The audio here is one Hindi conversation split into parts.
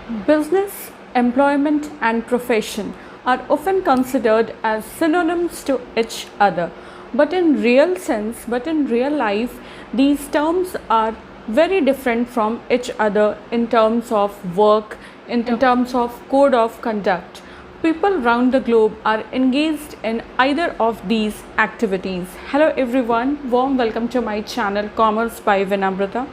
Business, employment, and profession are often considered as synonyms to each other. But in real life, these terms are very different from each other in terms of work, in terms of code of conduct. People around the globe are engaged in either of these activities. Hello everyone, warm welcome to my channel Commerce by Vinamrata.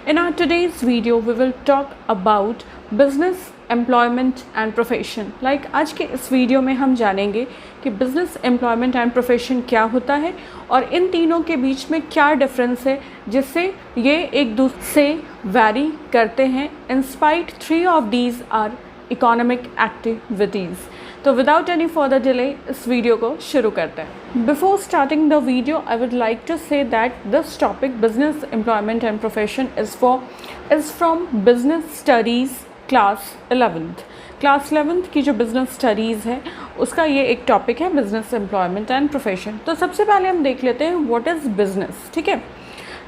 In our today's video, we will talk about business, employment and profession. आज के इस वीडियो में हम जानेंगे कि बिजनेस, एम्प्लॉयमेंट एंड प्रोफेशन क्या होता है और इन तीनों के बीच में क्या डिफरेंस है जिससे ये एक दूसरे से वैरी करते हैं. In spite three of these are economic activities. तो विदाउट एनी फर्दर डिले इस वीडियो को शुरू करते हैं. Before starting the video I would like to say that this topic business, employment and profession is from business studies class 11th. Class 11th की जो बिज़नेस स्टडीज़ है उसका ये एक टॉपिक है बिजनेस, एम्प्लॉयमेंट एंड प्रोफेशन. तो सबसे पहले हम देख लेते हैं व्हाट इज़ बिजनेस. ठीक है,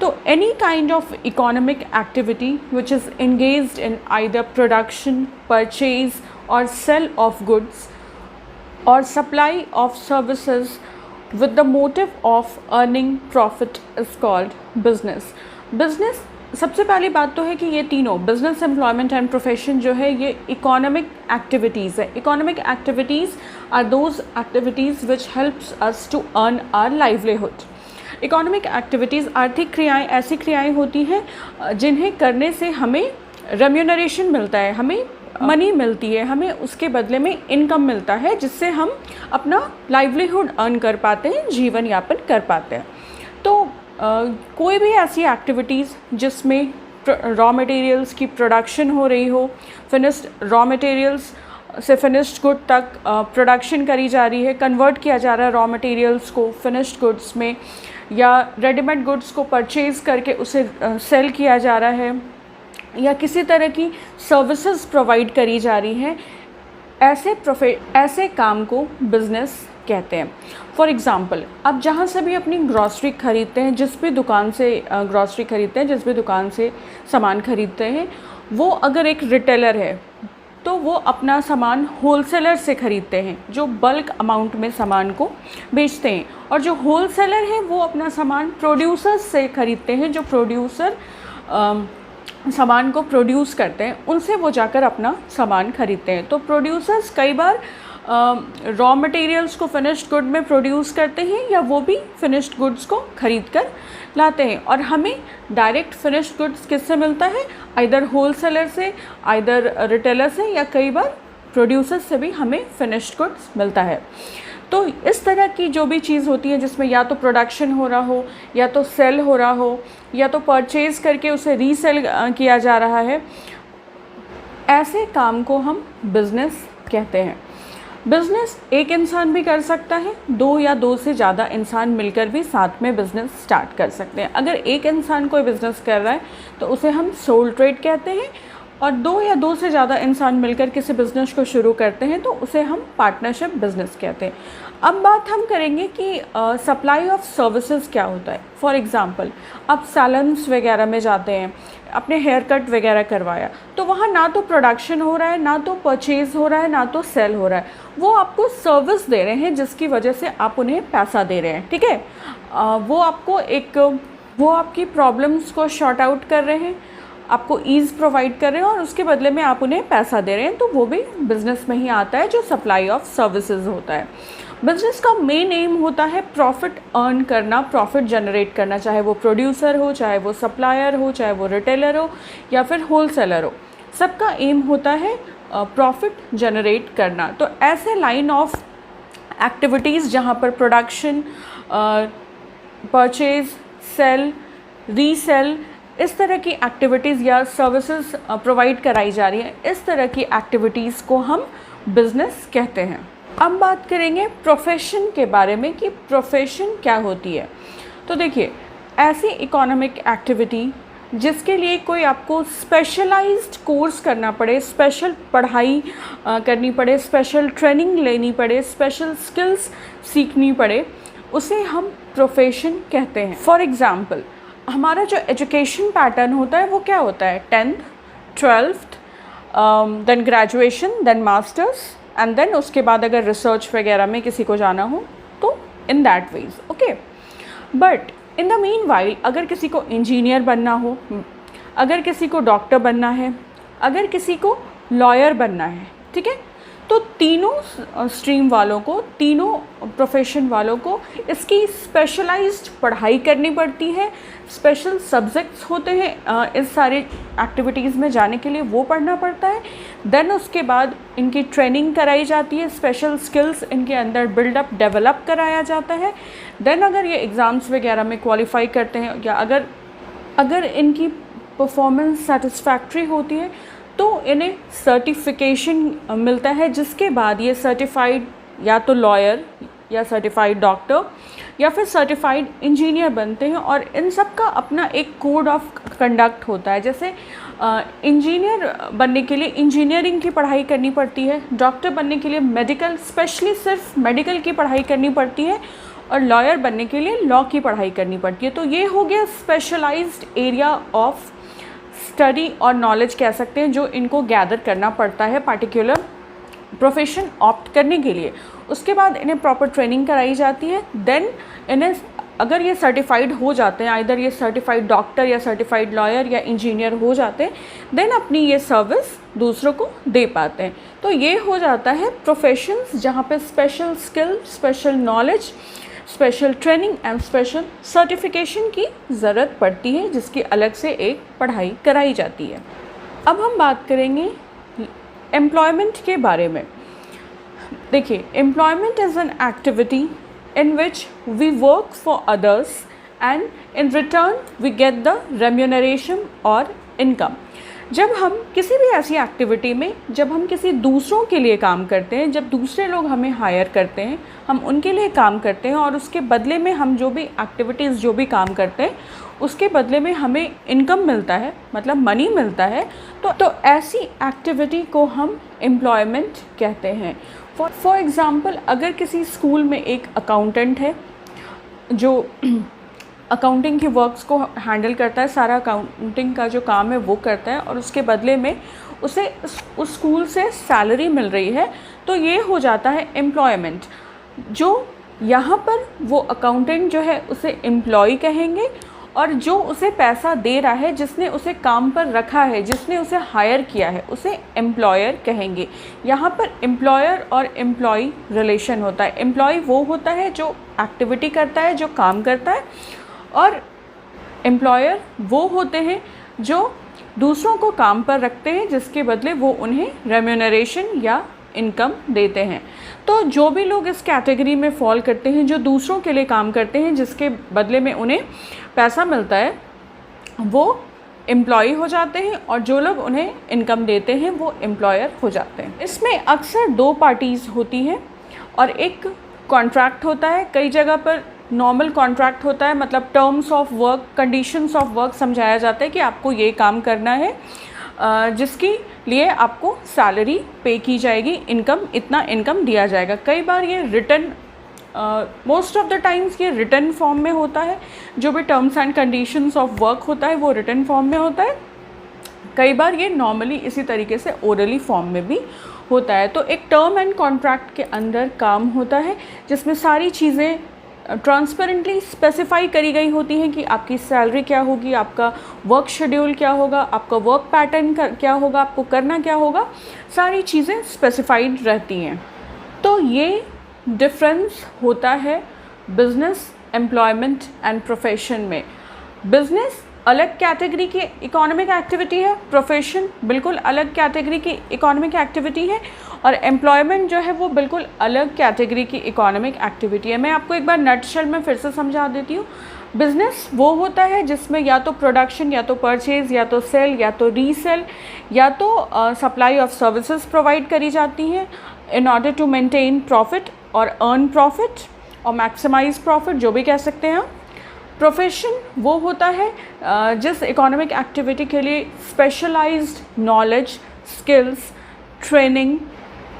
तो any kind of economic activity which is engaged in either production, purchase or sell of goods or supply of services with the motive of earning profit is called business. Business, सबसे पहली बात तो है कि ये तीनों बिजनेस, एम्प्लॉयमेंट एंड प्रोफेशन जो है ये इकोनॉमिक एक्टिविटीज़ है. Economic activities are those activities which helps us to earn our livelihood. Economic activities, आर्थिक क्रियाएं ऐसी क्रियाएं होती हैं जिन्हें करने से हमें रेम्यूनरेशन मिलता है, हमें मनी मिलती है, हमें उसके बदले में इनकम मिलता है जिससे हम अपना लाइवलीहुड अर्न कर पाते हैं, जीवन यापन कर पाते हैं. तो कोई भी ऐसी एक्टिविटीज़ जिसमें रॉ मटेरियल्स की प्रोडक्शन हो रही हो, फिनिश्ड रॉ मटेरियल्स से फिनिश्ड गुड तक प्रोडक्शन करी जा रही है, कन्वर्ट किया जा रहा है रॉ मटेरियल्स को फिनिश्ड गुड्स में, या रेडीमेड गुड्स को परचेज़ करके उसे सेल किया जा रहा है, या किसी तरह की सर्विसेज प्रोवाइड करी जा रही हैं, ऐसे काम को बिज़नेस कहते हैं. फॉर एग्ज़ाम्पल, आप जहाँ से भी अपनी ग्रॉसरी ख़रीदते हैं, जिस भी दुकान से ग्रॉसरी ख़रीदते हैं, जिस भी दुकान से सामान ख़रीदते हैं, वो अगर एक रिटेलर है तो वो अपना सामान होलसेलर से ख़रीदते हैं जो बल्क अमाउंट में सामान को बेचते हैं, और जो होलसेलर हैं वो अपना सामान प्रोड्यूसर्स से ख़रीदते हैं जो प्रोड्यूसर सामान को प्रोड्यूस करते हैं, उनसे वो जाकर अपना सामान ख़रीदते हैं. तो प्रोड्यूसर्स कई बार रॉ मटेरियल्स को फिनिश्ड गुड में प्रोड्यूस करते हैं या वो भी फिनिश्ड गुड्स को ख़रीद कर लाते हैं, और हमें डायरेक्ट फिनिश्ड गुड्स किससे मिलता है, आइदर होलसेलर से, आइदर रिटेलर से, या कई बार प्रोड्यूसर से भी हमें फिनिश्ड गुड्स मिलता है. तो इस तरह की जो भी चीज़ होती है जिसमें या तो प्रोडक्शन हो रहा हो, या तो सेल हो रहा हो, या तो परचेज़ करके उसे रीसेल किया जा रहा है, ऐसे काम को हम बिज़नेस कहते हैं. बिज़नेस एक इंसान भी कर सकता है, दो या दो से ज़्यादा इंसान मिलकर भी साथ में बिज़नेस स्टार्ट कर सकते हैं. अगर एक इंसान कोई बिज़नेस कर रहा है तो उसे हम सोल ट्रेड कहते हैं, और दो या दो से ज़्यादा इंसान मिलकर किसी बिज़नेस को शुरू करते हैं तो उसे हम पार्टनरशिप बिज़नेस कहते हैं. अब बात हम करेंगे कि सप्लाई ऑफ सर्विसेज क्या होता है. फॉर एग्ज़ाम्पल, आप सैलून्स वगैरह में जाते हैं, अपने हेयर कट वगैरह करवाया, तो वहाँ ना तो प्रोडक्शन हो रहा है, ना तो परचेज़ हो रहा है, ना तो सेल हो रहा है. वो आपको सर्विस दे रहे हैं जिसकी वजह से आप उन्हें पैसा दे रहे हैं. ठीक है, वो आपकी प्रॉब्लम्स को शॉर्ट आउट कर रहे हैं, आपको ईज़ प्रोवाइड कर रहे हैं, और उसके बदले में आप उन्हें पैसा दे रहे हैं. तो वो भी बिज़नेस में ही आता है जो सप्लाई ऑफ सर्विसेज होता है. बिज़नेस का मेन एम होता है प्रॉफिट अर्न करना, प्रॉफिट जनरेट करना, चाहे वो प्रोड्यूसर हो, चाहे वो सप्लायर हो, चाहे वो रिटेलर हो, या फिर होलसेलर हो. सबका एम होता है प्रॉफिट जनरेट करना. तो ऐसे लाइन ऑफ एक्टिविटीज़ जहाँ पर प्रोडक्शन, परचेज़, सेल, रीसेल, इस तरह की एक्टिविटीज़ या सर्विसेज प्रोवाइड कराई जा रही हैं, इस तरह की एक्टिविटीज़ को हम बिज़नेस कहते हैं. अब बात करेंगे प्रोफेशन के बारे में कि प्रोफेशन क्या होती है. तो देखिए, ऐसी इकोनॉमिक एक्टिविटी जिसके लिए कोई आपको स्पेशलाइज्ड कोर्स करना पड़े, स्पेशल पढ़ाई करनी पड़े, स्पेशल ट्रेनिंग लेनी पड़े, स्पेशल स्किल्स सीखनी पड़े, उसे हम प्रोफेशन कहते हैं. फॉर एग्ज़ाम्पल, हमारा जो एजुकेशन पैटर्न होता है वो क्या होता है, 10th, 12th, then graduation, then masters, and then उसके बाद अगर रिसर्च वगैरह में किसी को जाना हो तो in that ways, okay. But in the meanwhile अगर किसी को इंजीनियर बनना हो, अगर किसी को डॉक्टर बनना है, अगर किसी को लॉयर बनना है, ठीक है, तो तीनों स्ट्रीम वालों को, तीनों प्रोफेशन वालों को इसकी स्पेशलाइज्ड पढ़ाई करनी पड़ती है। स्पेशल सब्जेक्ट्स होते हैं इस सारे एक्टिविटीज़ में जाने के लिए, वो पढ़ना पड़ता है। देन उसके बाद इनकी ट्रेनिंग कराई जाती है, स्पेशल स्किल्स इनके अंदर बिल्डअप डेवलप कराया जाता है। देन अगर ये एग्ज़ाम्स वगैरह में क्वालिफाई करते हैं या अगर इनकी परफॉर्मेंस सेटिस्फैक्ट्री होती है तो इन्हें सर्टिफिकेशन मिलता है, जिसके बाद ये सर्टिफाइड या तो लॉयर या सर्टिफाइड डॉक्टर या फिर सर्टिफाइड इंजीनियर बनते हैं। और इन सब का अपना एक कोड ऑफ कंडक्ट होता है। जैसे इंजीनियर बनने के लिए इंजीनियरिंग की पढ़ाई करनी पड़ती है, डॉक्टर बनने के लिए मेडिकल, स्पेशली सिर्फ मेडिकल की पढ़ाई करनी पड़ती है, और लॉयर बनने के लिए लॉ की पढ़ाई करनी पड़ती है। तो ये हो गया स्पेशलाइज्ड एरिया ऑफ स्टडी और नॉलेज कह सकते हैं, जो इनको गैदर करना पड़ता है पार्टिकुलर प्रोफेशन ऑप्ट करने के लिए। उसके बाद इन्हें प्रॉपर ट्रेनिंग कराई जाती है। देन इन्हें अगर ये सर्टिफाइड हो जाते हैं, आइदर ये सर्टिफाइड डॉक्टर या सर्टिफाइड लॉयर या इंजीनियर हो जाते हैं, देन अपनी ये सर्विस दूसरों को दे पाते हैं। तो ये हो जाता है प्रोफेशंस जहाँ पे special skill, special knowledge, special training and special certification की ज़रूरत पड़ती है, जिसकी अलग से एक पढ़ाई कराई जाती है। अब हम बात करेंगे एम्प्लॉयमेंट के बारे में। देखिए, employment is an activity in which we work for others and in return we get the remuneration or income। जब हम किसी भी ऐसी एक्टिविटी में, जब हम किसी दूसरों के लिए काम करते हैं, जब दूसरे लोग हमें हायर करते हैं, हम उनके लिए काम करते हैं और उसके बदले में हम जो भी एक्टिविटीज़, जो भी काम करते हैं, उसके बदले में हमें इनकम मिलता है, मतलब मनी मिलता है, तो ऐसी एक्टिविटी को हम एम्प्लॉयमेंट कहते हैं। फॉर एग्ज़ाम्पल, अगर किसी स्कूल में एक अकाउंटेंट है जो अकाउंटिंग के वर्क्स को हैंडल करता है, सारा अकाउंटिंग का जो काम है वो करता है, और उसके बदले में उसे उस स्कूल से सैलरी मिल रही है, तो ये हो जाता है एम्प्लॉयमेंट। जो यहाँ पर वो अकाउंटेंट जो है उसे एम्प्लॉय कहेंगे, और जो उसे पैसा दे रहा है, जिसने उसे काम पर रखा है, जिसने उसे हायर किया है, उसे एम्प्लॉयर कहेंगे। यहाँ पर एम्प्लॉयर और एम्प्लॉय रिलेशन होता है। एम्प्लॉय वो होता है जो एक्टिविटी करता है, जो काम करता है, और एम्प्लॉयर वो होते हैं जो दूसरों को काम पर रखते हैं, जिसके बदले वो उन्हें रेम्यूनरेशन या इनकम देते हैं। तो जो भी लोग इस कैटेगरी में फॉल करते हैं, जो दूसरों के लिए काम करते हैं, जिसके बदले में उन्हें पैसा मिलता है, वो एम्प्लॉय हो जाते हैं, और जो लोग उन्हें इनकम देते हैं वो एम्प्लॉयर हो जाते हैं। इसमें अक्सर दो पार्टीज़ होती हैं और एक कॉन्ट्रैक्ट होता है। कई जगह पर नॉर्मल कॉन्ट्रैक्ट होता है, मतलब terms of work, conditions of work समझाया जाता है कि आपको ये काम करना है, जिसके लिए आपको सैलरी पे की जाएगी, इनकम, इतना इनकम दिया जाएगा। कई बार ये written, most of the times ये रिटन फॉर्म में होता है। जो भी terms and conditions of work होता है वो रिटन फॉर्म में होता है। कई बार ये नॉर्मली इसी तरीके से ओरली फॉर्म में भी होता है। तो एक टर्म एंड कॉन्ट्रैक्ट के अंदर काम होता है, जिसमें सारी चीज़ें ट्रांसपेरेंटली स्पेसिफाई करी गई होती हैं कि आपकी सैलरी क्या होगी, आपका वर्क शेड्यूल क्या होगा, आपका वर्क पैटर्न क्या होगा, आपको करना क्या होगा, सारी चीज़ें स्पेसिफाइड रहती हैं। तो ये डिफरेंस होता है बिजनेस, एम्प्लॉयमेंट एंड प्रोफेशन में। बिजनेस अलग कैटेगरी की इकोनॉमिक एक्टिविटी है, प्रोफेशन बिल्कुल अलग कैटेगरी की इकोनॉमिक एक्टिविटी है, और एम्प्लॉयमेंट जो है वो बिल्कुल अलग कैटेगरी की इकोनॉमिक एक्टिविटी है। मैं आपको एक बार नटशेल में फिर से समझा देती हूँ। बिज़नेस वो होता है जिसमें या तो प्रोडक्शन, या तो परचेज़, या तो सेल, या तो रीसेल, या तो सप्लाई ऑफ सर्विसेज प्रोवाइड करी जाती हैं in order to maintain profit और अर्न प्रॉफिट और मैक्सिमाइज प्रॉफिट, जो भी कह सकते हैं। प्रोफेशन वो होता है जिस इकोनॉमिक एक्टिविटी के लिए specialised knowledge, skills, training,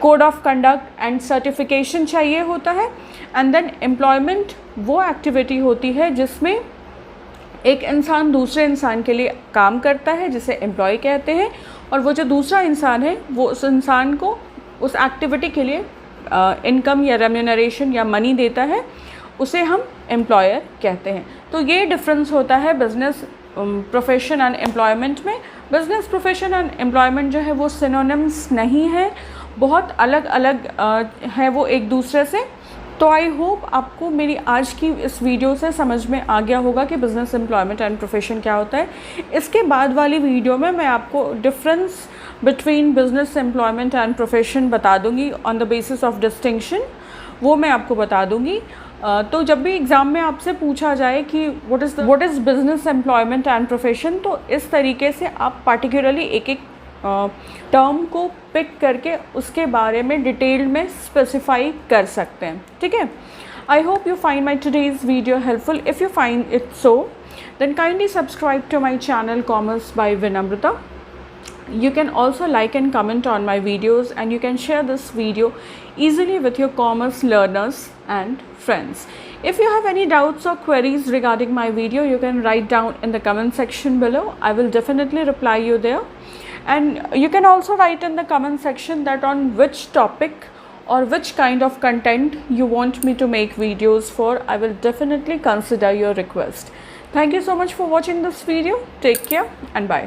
code of conduct and certification चाहिए होता है। एंड देन एम्प्लॉयमेंट वो एक्टिविटी होती है जिसमें एक इंसान दूसरे इंसान के लिए काम करता है, जिसे एम्प्लॉय कहते हैं, और वो जो दूसरा इंसान है वो उस इंसान को उस एक्टिविटी के लिए इनकम या रेम्यूनरेशन या मनी देता है, उसे हम एम्प्लॉयर कहते हैं। तो ये डिफरेंस होता है बिज़नेस प्रोफेशन एंड एम्प्लॉयमेंट में। बिज़नेस प्रोफेशन एंड एम्प्लॉयमेंट जो है वो सिनोनिम्स नहीं है, बहुत अलग अलग है वो एक दूसरे से। तो आई होप आपको मेरी आज की इस वीडियो से समझ में आ गया होगा कि बिज़नेस एम्प्लॉयमेंट एंड प्रोफेशन क्या होता है। इसके बाद वाली वीडियो में मैं आपको difference between business employment and profession बता दूंगी on the basis of distinction, वो मैं आपको बता दूंगी। तो जब भी एग्ज़ाम में आपसे पूछा जाए कि what is business employment and profession, तो इस तरीके से आप पार्टिकुलरली एक एक टर्म को पिक करके उसके बारे में डिटेल में स्पेसिफाई कर सकते हैं, ठीक है। I hope you find my today's video helpful. If you find it so, then kindly subscribe to my channel commerce by Vinamrata. You can also like and comment on my videos, and you can share this video easily with your commerce learners and friends. If you have any doubts or queries regarding my video, you can write down in the comment section below. I will definitely reply you there. And you can also write in the comment section that on which topic or which kind of content you want me to make videos for. I will definitely consider your request. Thank you so much for watching this video. Take care and bye.